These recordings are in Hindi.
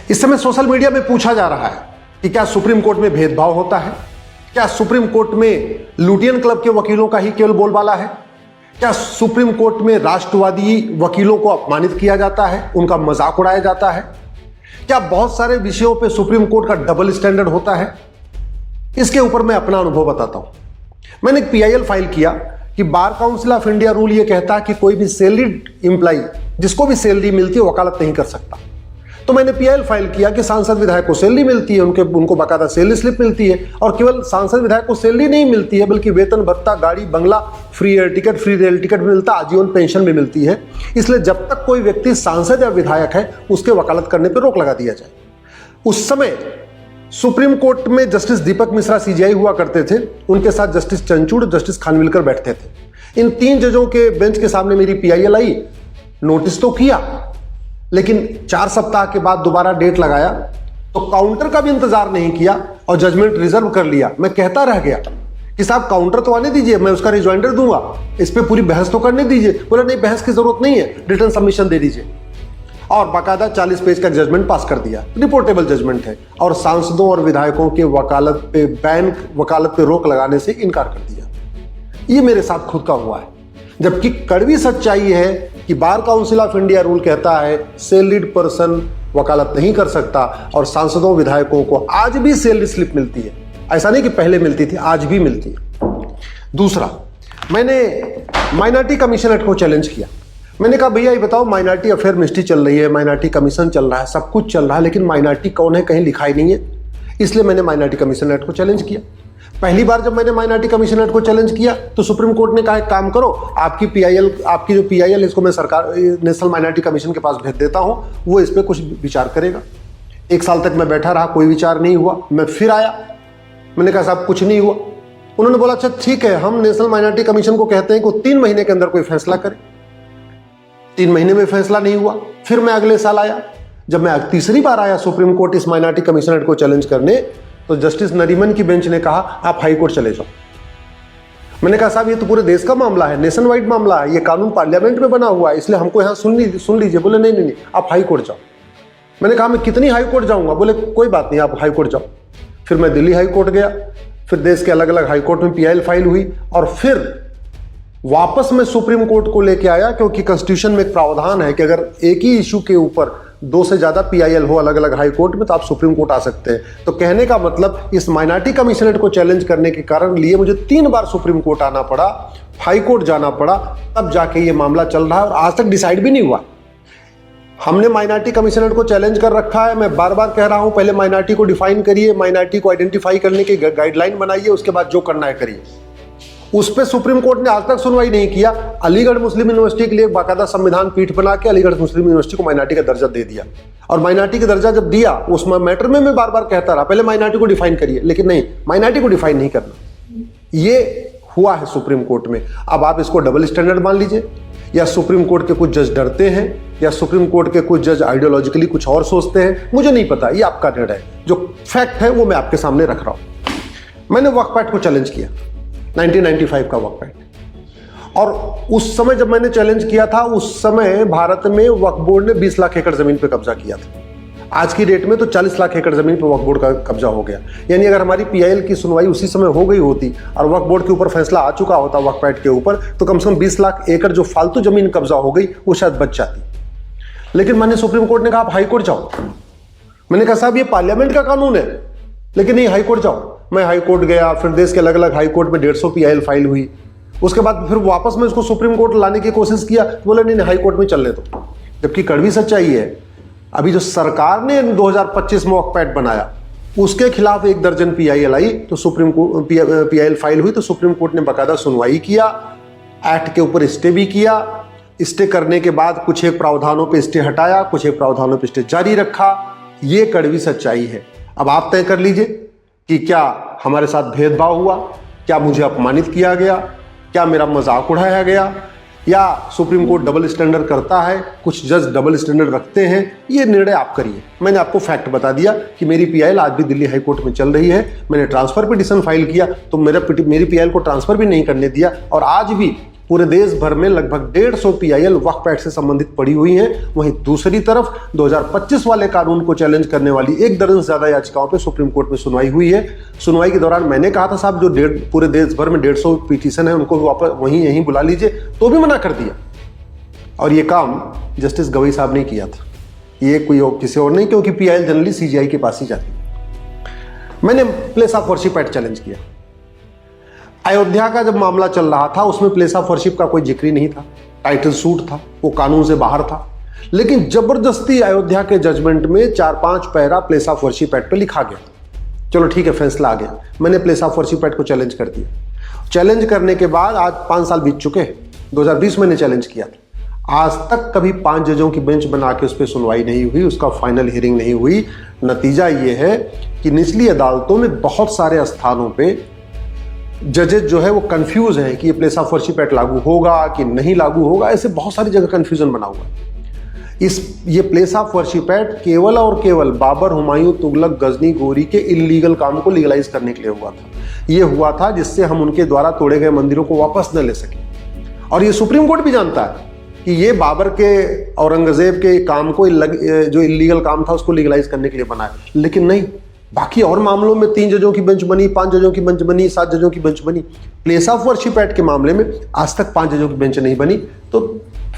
इस समय सोशल मीडिया में पूछा जा रहा है कि क्या सुप्रीम कोर्ट में भेदभाव होता है, क्या सुप्रीम कोर्ट में लुटियन क्लब के वकीलों का ही केवल बोलबाला है, क्या सुप्रीम कोर्ट में राष्ट्रवादी वकीलों को अपमानित किया जाता है, उनका मजाक उड़ाया जाता है, क्या बहुत सारे विषयों पे सुप्रीम कोर्ट का डबल स्टैंडर्ड होता है। इसके ऊपर मैं अपना अनुभव बताता हूं। मैंने एक PIL फाइल किया कि bar council of India rule ये कहता है कि कोई भी सैलरीड एम्प्लॉय जिसको भी सैलरी मिलती है वकालत नहीं कर सकता। तो मैंने PIL फाइल किया कि सांसद विधायक को सैलरी मिलती है, उनको बाकायदा सैलरी स्लिप मिलती है, और केवल सांसद विधायक को सैलरी नहीं मिलती है बल्कि वेतन भत्ता, गाड़ी बंगला, free air ticket, free rail ticket भी मिलता है, आजीवन पेंशन भी मिलती है। इसलिए जब तक कोई व्यक्ति सांसद या विधायक है उसके वकालत करने पर रोक लगा दिया जाए। उस समय सुप्रीम कोर्ट में जस्टिस दीपक मिश्रा CJI हुआ करते थे, उनके साथ जस्टिस चंचूड़, जस्टिस खानविलकर बैठते थे। इन 3 जजों के बेंच के सामने मेरी PIL आई, नोटिस तो किया, लेकिन 4 सप्ताह के बाद दोबारा डेट लगाया तो काउंटर का भी इंतजार नहीं किया और जजमेंट रिजर्व कर लिया। मैं कहता रह गया कि साहब काउंटर तो आने दीजिए, मैं उसका रिजॉइंडर दूंगा, इस पे पूरी बहस तो करने दीजिए। बोला नहीं, बहस की जरूरत नहीं है, रिटर्न सबमिशन दे दीजिए, और बाकायदा 40 पेज का जजमेंट पास कर दिया। रिपोर्टेबल जजमेंट है, और सांसदों और विधायकों के वकालत पे रोक लगाने से इनकार कर दिया। ये मेरे साथ खुद का हुआ है। जबकि कड़वी सच्चाई है कि bar council of India rule कहता है सैलरीड पर्सन वकालत नहीं कर सकता, और सांसदों विधायकों को आज भी सैलरी स्लिप मिलती है। ऐसा नहीं कि पहले मिलती थी, आज भी मिलती है। दूसरा, मैंने माइनॉरिटी कमीशन एक्ट को चैलेंज किया। मैंने कहा भैया ये बताओ, माइनॉरिटी अफेयर मिनिस्ट्री चल रही है, माइनॉरिटी कमीशन चल रहा है, सब कुछ चल रहा है, लेकिन माइनॉरिटी कौन है कहीं लिखा ही नहीं है। इसलिए मैंने माइनॉरिटी कमीशन एक्ट को चैलेंज किया। पहली बार जब मैंने माइनॉरिटी कमीशन एक्ट को चैलेंज किया तो सुप्रीम कोर्ट ने कहा एक काम करो, आपकी जो PIL इसको मैं सरकार नेशनल माइनॉरिटी कमीशन के पास भेज देता हूं, वो इस पर कुछ विचार करेगा। 1 साल तक मैं बैठा रहा, कोई विचार नहीं हुआ। मैं फिर आया, मैंने कहा साहब कुछ नहीं हुआ। उन्होंने बोला अच्छा ठीक है, हम नेशनल माइनॉरिटी कमीशन को कहते हैं कि 3 महीने के अंदर कोई फैसला करे। 3 महीने में फैसला नहीं हुआ। फिर मैं अगले साल आया। जब मैं तीसरी बार आया सुप्रीम कोर्ट इस माइनॉरिटी कमीशन एक्ट को चैलेंज करने, तो जस्टिस नरीमन की बेंच ने कहा आप हाई कोर्ट चले जाओ। मैंने कहा साहब ये तो पूरे देश का मामला है, नेशन वाइड मामला है, ये कानून पार्लियामेंट में बना हुआ है, इसलिए हमको यहाँ सुन लीजिए। बोले नहीं, आप हाई कोर्ट जाओ। मैंने कहा मैं कितनी हाई कोर्ट जाऊंगा? बोले कोई बात नहीं, आप हाई कोर्ट जाओ। फिर मैं दिल्ली हाई कोर्ट गया, फिर देश के अलग अलग हाई कोर्ट में PIL फाइल हुई, और फिर वापस मैं सुप्रीम कोर्ट को लेके आया, क्योंकि कॉन्स्टिट्यूशन में एक प्रावधान है कि अगर एक ही इशू के ऊपर 2 से ज्यादा PIL हो अलग अलग हाई कोर्ट में तो आप सुप्रीम कोर्ट आ सकते हैं। तो कहने का मतलब इस माइनॉरिटी कमीशन एक्ट को चैलेंज करने के कारण लिए मुझे 3 बार सुप्रीम कोर्ट आना पड़ा, हाई कोर्ट जाना पड़ा, तब जाके ये मामला चल रहा है, और आज तक डिसाइड भी नहीं हुआ। हमने माइनॉरिटी कमीशन एक्ट को चैलेंज कर रखा है। मैं बार बार कह रहा हूं पहले माइनॉरिटी को डिफाइन करिए, माइनॉरिटी को आइडेंटिफाई करने की गाइडलाइन बनाइए, उसके बाद जो करना है करिए। उस पर सुप्रीम कोर्ट ने आज तक सुनवाई नहीं किया। अलीगढ़ मुस्लिम यूनिवर्सिटी के लिए बाकायदा संविधान पीठ बना के अलीगढ़ मुस्लिम यूनिवर्सिटी को माइनॉरिटी का दर्जा दे दिया, और माइनॉरिटी का दर्जा जब दिया उस मैटर में मैं बार बार कहता रहा पहले माइनॉरिटी को डिफाइन करिए, लेकिन नहीं, माइनॉरिटी को डिफाइन नहीं करना। ये हुआ है सुप्रीम कोर्ट में। अब आप इसको डबल स्टैंडर्ड मान लीजिए, या सुप्रीम कोर्ट के कुछ जज डरते हैं, या सुप्रीम कोर्ट के कुछ जज आइडियोलॉजिकली कुछ और सोचते हैं, मुझे नहीं पता, ये आपका निर्णय है। जो फैक्ट है वो मैं आपके सामने रख रहा हूं। मैंने वक्फ एक्ट को चैलेंज किया, 1995 का वक्फ एक्ट, और उस समय जब मैंने चैलेंज किया था उस समय भारत में वक्फ बोर्ड ने 20 लाख एकड़ जमीन पर कब्जा किया था। आज की डेट में तो 40 लाख एकड़ जमीन पर वक्फ बोर्ड का कब्जा हो गया। यानी अगर हमारी PIL की सुनवाई उसी समय हो गई होती और वक्फ बोर्ड के ऊपर फैसला आ चुका होता वक्फ एक्ट के ऊपर, तो कम से कम 20 लाख एकड़ जो फालतू जमीन कब्जा हो गई वो शायद बच जाती। लेकिन मैंने सुप्रीम कोर्ट ने कहा आप हाई कोर्ट जाओ। मैंने कहा साहब ये पार्लियामेंट का कानून है, लेकिन नहीं, हाई कोर्ट जाओ। मैं हाई कोर्ट गया, फिर देश के अलग अलग हाई कोर्ट में 150 PIL फाइल हुई। उसके बाद फिर वापस मैं उसको सुप्रीम कोर्ट लाने की कोशिश किया, बोले नहीं, हाई कोर्ट में चलने दो। जबकि कड़वी सच्चाई है, अभी जो सरकार ने 2025 में वक्फ एक्ट बनाया उसके खिलाफ 1 दर्जन PIL आई, तो सुप्रीम कोर्ट PIL फाइल हुई, तो सुप्रीम कोर्ट ने बाकायदा सुनवाई किया, एक्ट के ऊपर स्टे भी किया। स्टे करने के बाद कुछ एक प्रावधानों पे स्टे हटाया, कुछ एक प्रावधानों पे स्टे जारी रखा। ये कड़वी सच्चाई है। अब आप तय कर लीजिए कि क्या हमारे साथ भेदभाव हुआ, क्या मुझे अपमानित किया गया, क्या मेरा मजाक उड़ाया गया, या सुप्रीम कोर्ट डबल स्टैंडर्ड करता है, कुछ जज डबल स्टैंडर्ड रखते हैं। ये निर्णय आप करिए। मैंने आपको फैक्ट बता दिया कि मेरी PIL आज भी दिल्ली हाई कोर्ट में चल रही है। मैंने ट्रांसफर पिटीशन फाइल किया तो मेरी PIL को ट्रांसफर भी नहीं करने दिया, और आज भी पूरे देश भर में लगभग 150 PIL वक्फ एक्ट से संबंधित पड़ी हुई हैं। वहीं दूसरी तरफ 2025 वाले कानून को चैलेंज करने वाली 1 दर्जन से ज्यादा याचिकाओं पे सुप्रीम कोर्ट में सुनवाई हुई है। सुनवाई के दौरान मैंने कहा था साहब जो पूरे देश भर में 150 पिटीशन है उनको वापस वहीं यहीं बुला लीजिए, तो भी मना कर दिया। और ये काम जस्टिस गवई साहब ने किया था, ये कोई किसी और नहीं, क्योंकि PIL जनरली CJI के पास ही जाती है। मैंने place of worship act challenge किया। अयोध्या का जब मामला चल रहा था उसमें प्लेस ऑफ वर्शिप का कोई जिक्र ही नहीं था, टाइटल सूट था, वो कानून से बाहर था। लेकिन जबरदस्ती अयोध्या के जजमेंट में 4-5 para place of worship act पे लिखा गया। चलो ठीक है, फैसला आ गया, मैंने प्लेस ऑफ वर्शिप एक्ट को चैलेंज कर दिया। चैलेंज करने के बाद आज 5 साल बीत चुके हैं, 2020 में चैलेंज किया था। आज तक कभी 5 जजों की बेंच बना के उस पर सुनवाई नहीं हुई, उसका फाइनल हियरिंग नहीं हुई। नतीजा ये है कि निचली अदालतों में बहुत सारे स्थानों पे जजेस जो है वो कंफ्यूज हैं कि ये प्लेस ऑफ वर्शिप एक्ट लागू होगा कि नहीं लागू होगा। ऐसे बहुत सारी जगह कंफ्यूजन बना हुआ है। ये प्लेस ऑफ वर्शिप एक्ट केवल और केवल बाबर, हुमायूं, तुगलक, गजनी, गोरी के इलीगल काम को लीगलाइज करने के लिए हुआ था। ये हुआ था जिससे हम उनके द्वारा तोड़े गए मंदिरों को वापस न ले सके। और ये सुप्रीम कोर्ट भी जानता है कि ये बाबर के, औरंगजेब के काम को जो इलीगल काम था उसको लीगलाइज करने के लिए बना है। लेकिन नहीं, बाकी और मामलों में 3 जजों की बेंच बनी, 5 जजों की बेंच बनी, 7 जजों की बेंच बनी। प्लेस ऑफ वर्शिप एक्ट के मामले में आज तक 5 जजों की बेंच नहीं बनी। तो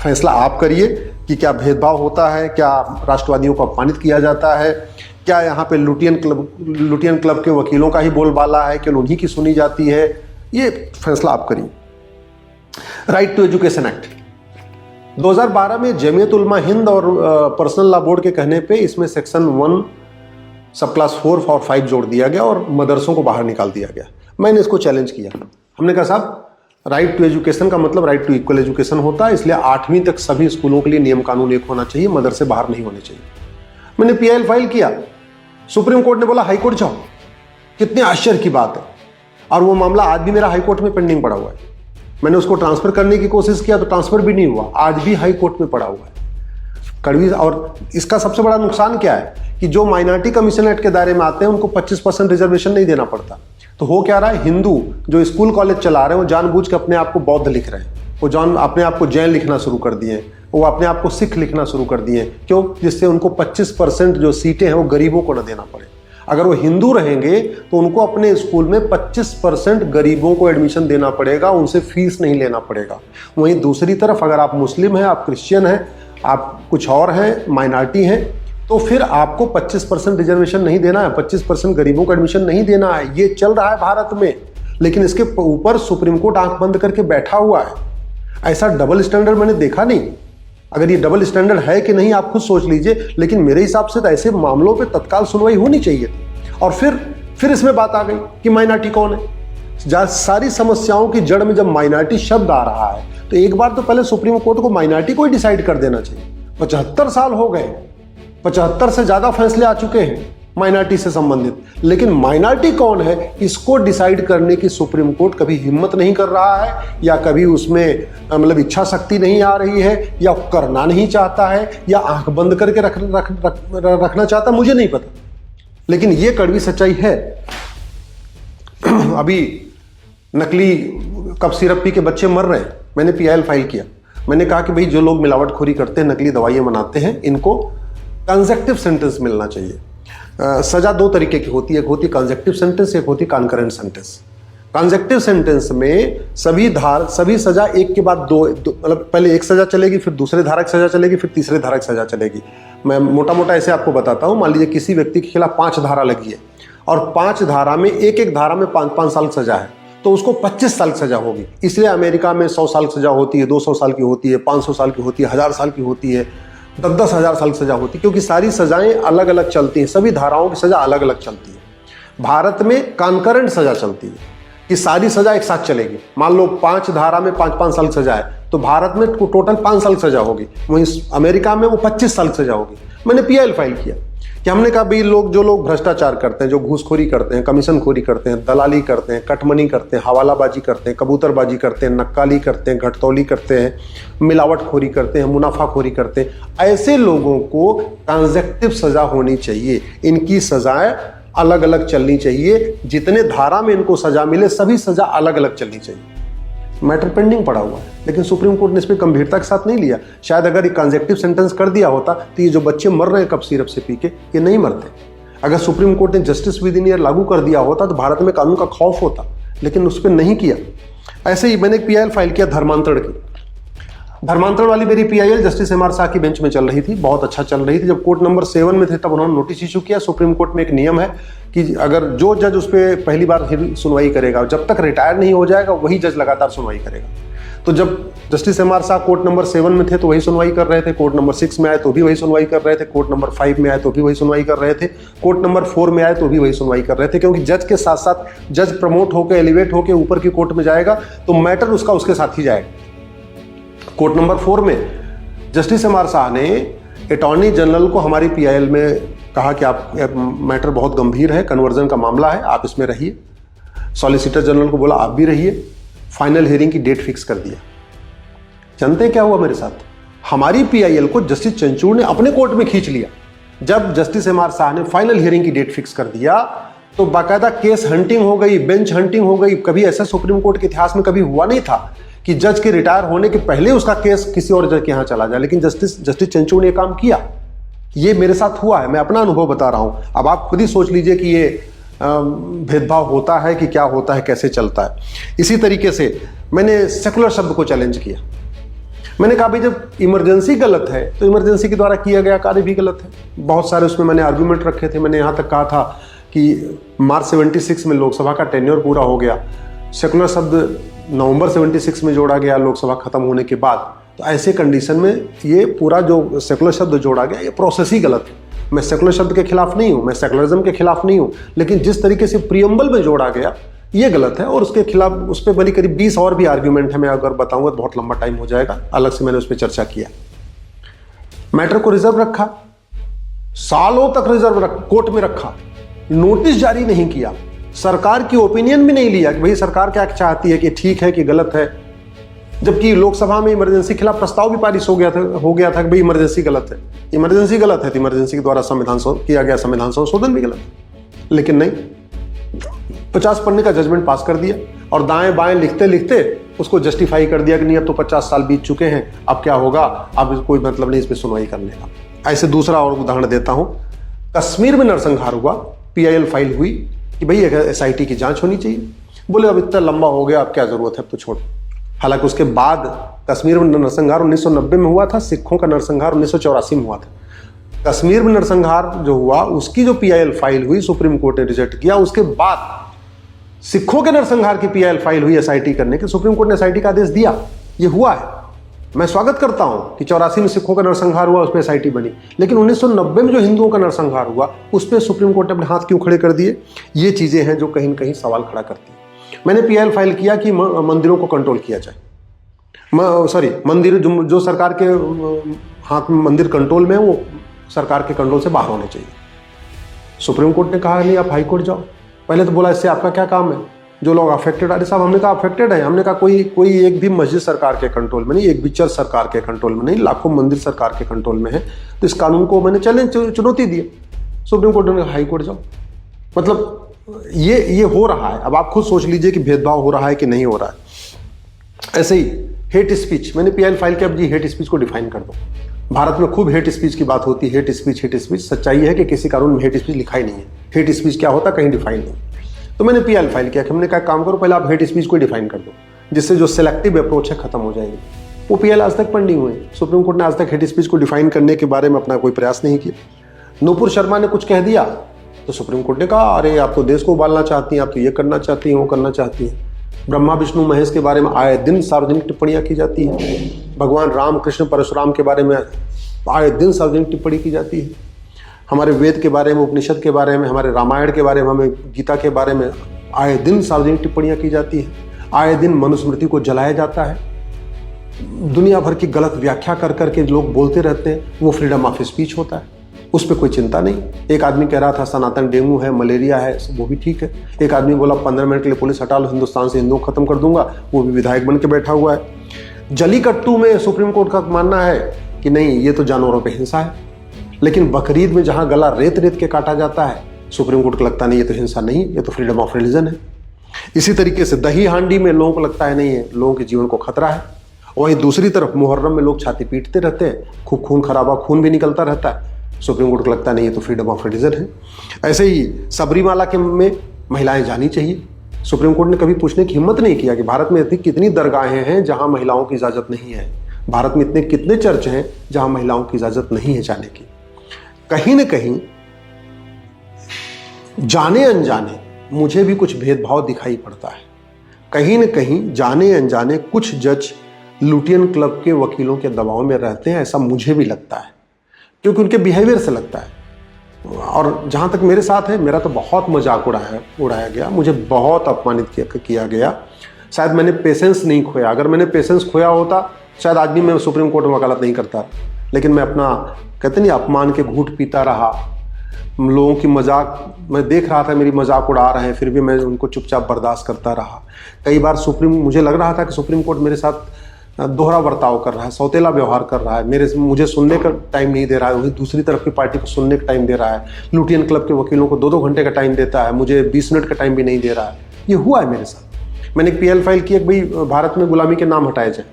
फैसला आप करिए कि क्या भेदभाव होता है, क्या राष्ट्रवादियों को अपमानित किया जाता है, क्या यहाँ पे लुटियन क्लब के वकीलों का ही बोलबाला है, केवल उन्हीं की सुनी जाती है, ये फैसला आप करिए। राइट टू एजुकेशन एक्ट 2012 में जमीयत उलमा हिंद और पर्सनल लॉ बोर्ड के कहने पे इसमें सेक्शन 1 सब क्लास 4 और 5 जोड़ दिया गया और मदरसों को बाहर निकाल दिया गया। मैंने इसको चैलेंज किया। हमने कहा साहब राइट टू एजुकेशन का मतलब राइट टू इक्वल एजुकेशन होता है, इसलिए 8वीं तक सभी स्कूलों के लिए नियम कानून एक होना चाहिए, मदरसे बाहर नहीं होने चाहिए। मैंने PIL फाइल किया, सुप्रीम कोर्ट ने बोला हाई कोर्ट जाओ। कितने आश्चर्य की बात है। और वो मामला आज भी मेरा हाई कोर्ट में पेंडिंग पड़ा हुआ है। मैंने उसको ट्रांसफर करने की कोशिश किया तो ट्रांसफर भी नहीं हुआ, आज भी हाई कोर्ट में पड़ा हुआ है। कड़वी। और इसका सबसे बड़ा नुकसान क्या है कि जो माइनॉरिटी कमीशन एक्ट के दायरे में आते हैं उनको 25% रिजर्वेशन नहीं देना पड़ता। तो हो क्या रहा है, हिंदू जो स्कूल कॉलेज चला रहे हैं वो जानबूझ के अपने आप को बौद्ध लिख रहे हैं, वो अपने आप को जैन लिखना शुरू कर दिए हैं, वो अपने आप को सिख लिखना शुरू कर दिए हैं। क्यों? जिससे उनको 25% जो सीटें हैं वो गरीबों को न देना पड़े। अगर वो हिंदू रहेंगे तो उनको अपने स्कूल में 25% गरीबों को एडमिशन देना पड़ेगा, उनसे फीस नहीं लेना पड़ेगा। वहीं दूसरी तरफ अगर आप मुस्लिम हैं, आप क्रिश्चियन हैं, आप कुछ और हैं, माइनॉरिटी हैं, तो फिर आपको 25% रिजर्वेशन नहीं देना है, 25% गरीबों को एडमिशन नहीं देना है। ये चल रहा है भारत में, लेकिन इसके ऊपर सुप्रीम कोर्ट आंख बंद करके बैठा हुआ है। ऐसा डबल स्टैंडर्ड मैंने देखा नहीं। अगर ये डबल स्टैंडर्ड है कि नहीं आप खुद सोच लीजिए, लेकिन मेरे हिसाब से तो ऐसे मामलों पे तत्काल सुनवाई होनी चाहिए थी। और फिर इसमें बात आ गई कि माइनॉरिटी कौन है। सारी समस्याओं की जड़ में जब माइनॉरिटी शब्द आ रहा है तो एक बार तो पहले सुप्रीम कोर्ट को माइनॉरिटी को ही डिसाइड कर देना चाहिए। 75 साल हो गए, 75 से ज्यादा फैसले आ चुके हैं माइनॉरिटी से संबंधित, लेकिन माइनॉरिटी कौन है इसको डिसाइड करने की सुप्रीम कोर्ट कभी हिम्मत नहीं कर रहा है, या कभी उसमें मतलब इच्छा शक्ति नहीं आ रही है, या करना नहीं चाहता है, या आंख बंद करके रखना चाहता, मुझे नहीं पता। लेकिन ये कड़वी सच्चाई है। अभी नकली कफ सिरप पी के बच्चे मर रहे हैं, मैंने PIL फाइल किया। मैंने कहा कि भाई जो लोग मिलावटखोरी करते हैं, नकली दवाइयां बनाते हैं, इनको कंसेक्टिव सेंटेंस मिलना चाहिए। सजा 2 तरीके की होती है, एक होती है कंसेक्टिव सेंटेंस, एक होती है कॉन्करेंट सेंटेंस। कंसेक्टिव सेंटेंस में सभी सजा एक के बाद दो मतलब पहले एक सजा चलेगी, फिर दूसरे धारा की सजा चलेगी, फिर तीसरे धारा की सजा चलेगी। मैं मोटा मोटा ऐसे आपको बताता हूँ। मान लीजिए किसी व्यक्ति के खिलाफ 5 धारा लगी है और 5 धारा में एक धारा में 5-5 साल की सजा है, तो उसको 25 साल की सजा होगी। इसलिए अमेरिका में 100 साल की सजा होती है, 200 साल की होती है, 500 साल की होती है, 1000 साल की होती है, 10-10 हजार साल की सजा होती है, क्योंकि सारी सजाएं अलग अलग चलती हैं, सभी धाराओं की सजा अलग अलग चलती है। भारत में कॉन्करेंट सजा चलती है कि सारी सजा एक साथ चलेगी। मान लो 5 धारा में 5-5 साल की सजा है तो भारत में टोटल 5 साल की सजा होगी, वहीं अमेरिका में वो 25 साल की सजा होगी। मैंने PIL फाइल किया कि हमने कहा भाई जो लोग भ्रष्टाचार करते हैं, जो घूसखोरी करते हैं, कमीशनखोरी करते हैं, दलाली करते हैं, कटमनी करते हैं, हवालाबाजी करते हैं, कबूतरबाजी करते हैं, नक्काली करते हैं, घटतौली करते हैं, मिलावटखोरी करते हैं, मुनाफाखोरी करते हैं, ऐसे लोगों को ट्रांजैक्टिव सजा होनी चाहिए। इनकी सजाएं अलग अलग चलनी चाहिए। जितने धारा में इनको सजा मिले सभी सजा अलग अलग चलनी चाहिए। मैटर पेंडिंग पड़ा हुआ है, लेकिन सुप्रीम कोर्ट ने इस पर गंभीरता के साथ नहीं लिया। शायद अगर ये कंजेक्टिव सेंटेंस कर दिया होता तो ये जो बच्चे मर रहे हैं कप सिरप से पी के, ये नहीं मरते। अगर सुप्रीम कोर्ट ने जस्टिस विद इन ईयर लागू कर दिया होता तो भारत में कानून का खौफ होता, लेकिन उस पर नहीं किया। ऐसे ही मैंने एक PIL फाइल किया धर्मांतरण की। धर्मांतरण वाली मेरी PIL जस्टिस MR शाह की बेंच में चल रही थी, बहुत अच्छा चल रही थी। जब कोर्ट नंबर 7 में थे तब उन्होंने नोटिस इशू किया। सुप्रीम कोर्ट में एक नियम है कि अगर जो जज उस पर पहली बार सुनवाई करेगा, जब तक रिटायर नहीं हो जाएगा वही जज लगातार सुनवाई करेगा। तो जब justice MR Shah court number 7 में थे तो वही सुनवाई कर रहे थे, कोर्ट नंबर 6 में आए तो भी वही सुनवाई कर रहे थे, कोर्ट नंबर 5 में आए तो भी वही सुनवाई कर रहे थे, कोर्ट नंबर 4 में आए तो भी वही सुनवाई कर रहे थे। क्योंकि जज के साथ साथ जज प्रमोट होकर एलिवेट होकर ऊपर की कोर्ट में जाएगा तो मैटर उसका उसके साथ ही जाएगा। कोर्ट नंबर 4 में जस्टिस MR शाह ने अटॉर्नी जनरल को हमारी PIL में कहा कि आप मैटर बहुत गंभीर है, कन्वर्जन का मामला है, आप इसमें रहिए। सॉलिसिटर जनरल को बोला आप भी रहिए। फाइनल हियरिंग की डेट फिक्स कर दिया। जानते हैं क्या हुआ मेरे साथ? हमारी PIL को जस्टिस चंचूड़ ने अपने कोर्ट में खींच लिया। जब जस्टिस MR शाह ने फाइनल हियरिंग की डेट फिक्स कर दिया तो बाकायदा केस हंटिंग हो गई, बेंच हंटिंग हो गई। कभी ऐसा सुप्रीम कोर्ट के इतिहास में कभी हुआ नहीं था कि जज के रिटायर होने के पहले उसका केस किसी और जज के यहां चला जाए, लेकिन जस्टिस चंचूड़ ने काम किया। ये मेरे साथ हुआ है, मैं अपना अनुभव बता रहा हूं। अब आप खुद ही सोच लीजिए कि ये भेदभाव होता है कि क्या होता है, कैसे चलता है। इसी तरीके से मैंने सेकुलर शब्द को चैलेंज किया। मैंने कहा भाई जब इमरजेंसी गलत है तो इमरजेंसी के द्वारा किया गया कार्य भी गलत है। बहुत सारे उसमें मैंने आर्गुमेंट रखे थे। मैंने यहाँ तक कहा था कि मार्च 76 में लोकसभा का टेन्योर पूरा हो गया, सेकुलर शब्द नवंबर 76 में जोड़ा गया लोकसभा खत्म होने के बाद। तो ऐसे कंडीशन में ये पूरा जो सेकुलर शब्द जोड़ा गया ये प्रोसेस ही गलत है। मैं सेकुलर शब्द के खिलाफ नहीं हूँ, मैं सेकुलरिज्म के खिलाफ नहीं हूँ, लेकिन जिस तरीके से प्रियम्बल में जोड़ा गया ये गलत है। और उसके खिलाफ उस पर बड़ी करीब 20 और भी आर्ग्यूमेंट है। मैं अगर बताऊंगा तो बहुत लंबा टाइम हो जाएगा, अलग से मैंने उस पर चर्चा किया। मैटर को रिजर्व रखा, सालों तक रिजर्व कोर्ट में रखा, नोटिस जारी नहीं किया, सरकार की ओपिनियन भी नहीं लिया कि भाई सरकार क्या चाहती है, कि ठीक है कि गलत है। जबकि लोकसभा में इमरजेंसी के खिलाफ प्रस्ताव भी पारित हो गया था कि भाई इमरजेंसी गलत है। इमरजेंसी गलत है तो इमरजेंसी के द्वारा किया गया संविधान संशोधन भी गलत है। लेकिन नहीं, 50 पन्ने का जजमेंट पास कर दिया और दाएं बाएं लिखते लिखते उसको जस्टिफाई कर दिया कि नहीं अब तो 50 साल बीत चुके हैं, अब क्या होगा, अब कोई मतलब नहीं इस पर सुनवाई करने का। ऐसे दूसरा और उदाहरण देता हूं। कश्मीर में नरसंहार हुआ, PIL फाइल हुई कि भाई SIT की जांच होनी चाहिए। बोले अब इतना लंबा हो गया, अब क्या जरूरत है, अब तो छोड़। हालांकि उसके बाद कश्मीर में नरसंहार 1990 में हुआ था, सिखों का नरसंहार 1984 में हुआ था। कश्मीर में नरसंहार जो हुआ उसकी जो PIL फाइल हुई सुप्रीम कोर्ट ने रिजेक्ट किया। उसके बाद सिखों के नरसंहार की PIL फाइल हुई SIT करने की, सुप्रीम कोर्ट ने SIT का आदेश दिया। ये हुआ है, मैं स्वागत करता हूं कि 84 में सिखों का नरसंहार हुआ, उस पर SIT बनी। लेकिन 1990 में जो हिंदुओं का नरसंहार हुआ उस पर सुप्रीम कोर्ट ने अपने हाथ क्यों खड़े कर दिए? ये चीजें हैं जो कहीं न कहीं सवाल खड़ा करती हैं। मैंने PIL फाइल किया कि मंदिरों को कंट्रोल किया जाए। मंदिर जो सरकार के हाथ में मंदिर कंट्रोल में है वो सरकार के कंट्रोल से बाहर होने चाहिए। सुप्रीम कोर्ट ने कहा नहीं आप हाई कोर्ट जाओ। पहले तो बोला इससे आपका क्या काम है, जो लोग अफेक्टेड। अरे साहब हमने कहा अफेक्टेड है, हमने कहा कोई एक भी मस्जिद सरकार के कंट्रोल में नहीं, एक भी चर्च सरकार के कंट्रोल में नहीं, लाखों मंदिर सरकार के कंट्रोल में है। तो इस कानून को मैंने चुनौती दी। सुप्रीम कोर्ट ने हाई कोर्ट जाओ। मतलब ये हो रहा है। अब आप खुद सोच लीजिए कि भेदभाव हो रहा है कि नहीं हो रहा है। ऐसे ही हेट स्पीच, मैंने PIL फाइल किया, अब जी हेट स्पीच को डिफाइन कर दो। भारत में खूब हेट स्पीच की बात होती है, हेट स्पीच। सच्चाई है कि किसी कानून में हेट स्पीच लिखा ही नहीं है। हेट स्पीच क्या होता कहीं डिफाइन नहीं। तो मैंने PIL फाइल किया कि हमने कहा काम करो पहले आप हेट स्पीच को डिफाइन कर दो, जिससे जो सिलेक्टिव अप्रोच है खत्म हो जाएगी। वो PIL आज तक पेंडिंग हुए। सुप्रीम कोर्ट ने आज तक हेट स्पीच को डिफाइन करने के बारे में अपना कोई प्रयास नहीं किया। नूपुर शर्मा ने कुछ कह दिया तो सुप्रीम कोर्ट ने कहा अरे आप तो देश को उबालना चाहती हैं, आप तो ये करना चाहती हैं, वो करना चाहती हैं। ब्रह्मा विष्णु महेश के बारे में आए दिन सार्वजनिक टिप्पणियां की जाती हैं। भगवान राम कृष्ण परशुराम के बारे में आए दिन सार्वजनिक टिप्पणी की जाती है। हमारे वेद के बारे में, उपनिषद के बारे में, हमारे रामायण के बारे में, हमें गीता के बारे में आए दिन सार्वजनिक टिप्पणियां की जाती हैं। आए दिन मनुस्मृति को जलाया जाता है। दुनिया भर की गलत व्याख्या कर करके लोग बोलते रहते हैं, वो फ्रीडम ऑफ स्पीच होता है, उस पर कोई चिंता नहीं। एक आदमी कह रहा था सनातन डेंगू है, मलेरिया है, वो भी ठीक है। एक आदमी बोला 15 मिनट के लिए पुलिस हटा लो, हिंदुस्तान से हिंदुओं खत्म कर दूंगा, वो भी विधायक बन के बैठा हुआ है। जलीकट्टू में सुप्रीम कोर्ट का मानना है कि नहीं ये तो जानवरों पर हिंसा है। लेकिन बकरीद में जहां गला रेत रेत के काटा जाता है, सुप्रीम कोर्ट को लगता नहीं ये तो हिंसा नहीं, ये तो फ्रीडम ऑफ रिलीजन है। इसी तरीके से दही हांडी में लोगों को लगता है नहीं है, लोगों के जीवन को खतरा है। वहीं दूसरी तरफ मुहर्रम में लोग छाती पीटते रहते हैं, खूब खून खराबा, खून भी निकलता रहता है। सुप्रीम कोर्ट को लगता नहीं है तो फ्रीडम ऑफ रिलीजन है। ऐसे ही सबरीमाला के में महिलाएं जानी चाहिए। सुप्रीम कोर्ट ने कभी पूछने की हिम्मत नहीं किया कि भारत में ऐसी कितनी दरगाहें हैं जहां महिलाओं की इजाजत नहीं है, भारत में इतने कितने चर्च हैं जहां महिलाओं की इजाजत नहीं है जाने की। कहीं ना कहीं जाने अनजाने मुझे भी कुछ भेदभाव दिखाई पड़ता है। कहीं न कहीं जाने अनजाने कुछ जज लुटियन क्लब के वकीलों के दबाव में रहते हैं, ऐसा मुझे भी लगता है, क्योंकि उनके बिहेवियर से लगता है। और जहाँ तक मेरे साथ है, मेरा तो बहुत मजाक उड़ाया गया, मुझे बहुत अपमानित किया गया। शायद मैंने पेशेंस नहीं खोया, अगर मैंने पेशेंस खोया होता शायद आज भी मैं सुप्रीम कोर्ट में वकालत नहीं करता, लेकिन मैं अपना कहते नहीं अपमान के घूंट पीता रहा। लोगों की मजाक मैं देख रहा था, मेरी मजाक उड़ा रहे हैं, फिर भी मैं उनको चुपचाप बर्दाश्त करता रहा। कई बार मुझे लग रहा था कि सुप्रीम कोर्ट मेरे साथ दोहरा बर्ताव कर रहा है, सौतेला व्यवहार कर रहा है, मुझे सुनने का टाइम नहीं दे रहा है, वही दूसरी तरफ की पार्टी को सुनने का टाइम दे रहा है। लुटियन क्लब के वकीलों को 2-2 घंटे का टाइम देता है, मुझे 20 मिनट का टाइम भी नहीं दे रहा है। ये हुआ है मेरे साथ। मैंने एक PL फाइल की, भाई भारत में गुलामी के नाम हटाए जाए।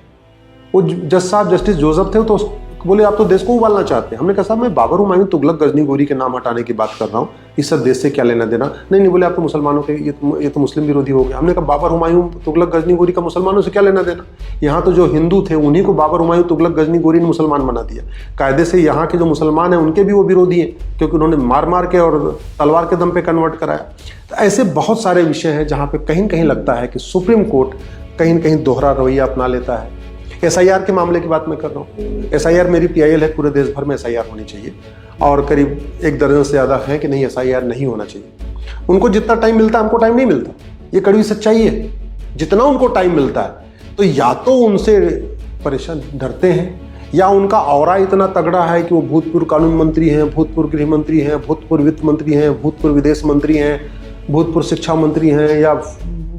वो जज साहब जस्टिस जोसेफ थे, तो बोले आप तो देश को उबालना चाहते हैं। हमने कहा साहब मैं बाबर हुमायूं तुगलक गजनी गोरी के नाम हटाने की बात कर रहा हूँ, इस सब देश से क्या लेना देना। नहीं बोले आप तो मुसलमानों के ये तो मुस्लिम विरोधी हो गया। हमने कहा बाबर हुमायूं तुगलक गजनी गोरी का मुसलमानों से क्या लेना देना। यहाँ तो जो हिंदू थे उन्हीं को बाबर हुमायूं तुगलक गजनी गोरी ने मुसलमान बना दिया। कायदे से यहाँ के जो मुसलमान हैं उनके भी वो विरोधी हैं, क्योंकि उन्होंने मार के और तलवार के दम पे कन्वर्ट कराया। तो ऐसे बहुत सारे विषय हैं जहाँ पे कहीं न कहीं लगता है कि सुप्रीम कोर्ट कहीं न कहीं दोहरा रवैया अपना लेता है। SIR के मामले की बात मैं कर रहा हूँ। SIR मेरी PIL है, पूरे देश भर में SIR होनी चाहिए, और करीब 1 दर्जन से ज़्यादा है कि नहीं SIR नहीं होना चाहिए। उनको जितना टाइम मिलता है हमको टाइम नहीं मिलता, ये कड़वी सच्चाई है। जितना उनको टाइम मिलता है तो या तो उनसे परेशान डरते हैं, या उनका ऑरा इतना तगड़ा है कि वो भूतपूर्व कानून मंत्री हैं, भूतपूर्व गृह मंत्री हैं, भूतपूर्व वित्त मंत्री हैं, भूतपूर्व विदेश मंत्री हैं, भूतपूर्व शिक्षा मंत्री हैं, या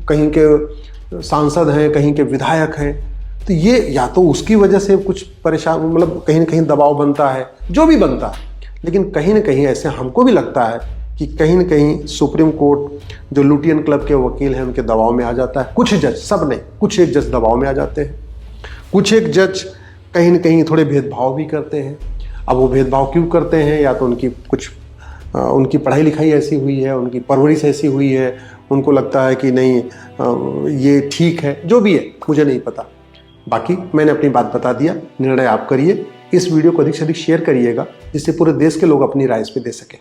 कहीं के सांसद हैं, कहीं के विधायक हैं। तो ये या तो उसकी वजह से कुछ परेशान, मतलब कहीं ना कहीं दबाव बनता है, जो भी बनता है, लेकिन कहीं ना कहीं ऐसे हमको भी लगता है कि कहीं ना कहीं सुप्रीम कोर्ट जो लुटियन क्लब के वकील हैं उनके दबाव में आ जाता है। कुछ जज, सब नहीं, कुछ एक जज दबाव में आ जाते हैं। कुछ एक जज कहीं ना कहीं थोड़े भेदभाव भी करते हैं। अब वो भेदभाव क्यों करते हैं, या तो उनकी पढ़ाई लिखाई ऐसी हुई है, उनकी परवरिश ऐसी हुई है, उनको लगता है कि नहीं ये ठीक है, जो भी है मुझे नहीं पता। बाकी मैंने अपनी बात बता दिया, निर्णय आप करिए। इस वीडियो को अधिक से अधिक शेयर करिएगा, जिससे पूरे देश के लोग अपनी राय इस पे दे सकें।